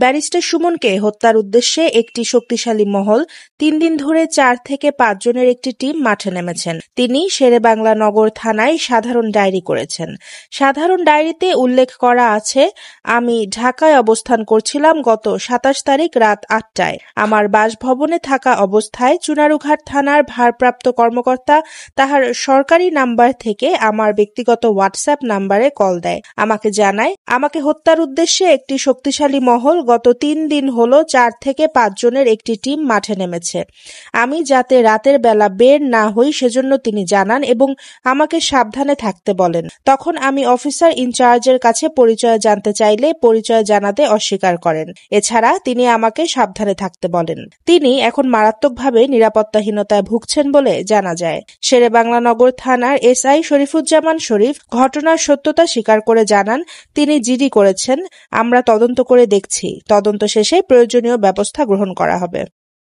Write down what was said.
Barrister সুমনকে হত্যার উদ্দেশ্যে একটি শক্তিশালী মহল ৩ দিন ধরে ৪ থেকে ৫ জনের একটি টিম মাঠে নেমেছেন। তিনি শেরেবাংলা নগর থানায় সাধারণ ডায়েরি করেছেন। সাধারণ ডায়েরিতে উল্লেখ করা আছে, আমি ঢাকায় অবস্থান করছিলাম গত ২৭ তারিখ রাত ৮টায়। আমার বাসভবনে থাকা অবস্থায় চুনারুঘাট থানার ভারপ্রাপ্ত কর্মকর্তা তাহার সরকারি নাম্বার থেকে আমার ব্যক্তিগত হোয়াটসঅ্যাপ নাম্বারে কল দেয়। আমাকে জানায়, আমাকে হত্যার উদ্দেশ্যে একটি শক্তিশালী মহল গত ৩ দিন হলো ৪ থেকে ৫ জনের একটি টিম মাঠে নেমেছে। আমি যাতে রাতের বেলা বের না হই সেজন্য তিনি জানান এবং আমাকে সাবধানে থাকতে বলেন। তখন আমি অফিসার ইনচার্জের কাছে পরিচয় জানতে চাইলে পরিচয় জানাতে অস্বীকার করেন। এছাড়া তিনি আমাকে সাবধানে থাকতে বলেন। তিনি এখন মারাত্মকভাবে নিরাপত্তাহীনতায় ভুগছেন বলে জানা যায়। শেরেবাংলা নগর থানার এসআই শরীফুজ্জামান শরীফ ঘটনার সত্যতা স্বীকার করে জানান, তিনি জিডি করেছেন। আমরা তদন্ত করে দেখছি। তদন্ত শেষে প্রয়োজনীয় ব্যবস্থা গ্রহণ করা হবে।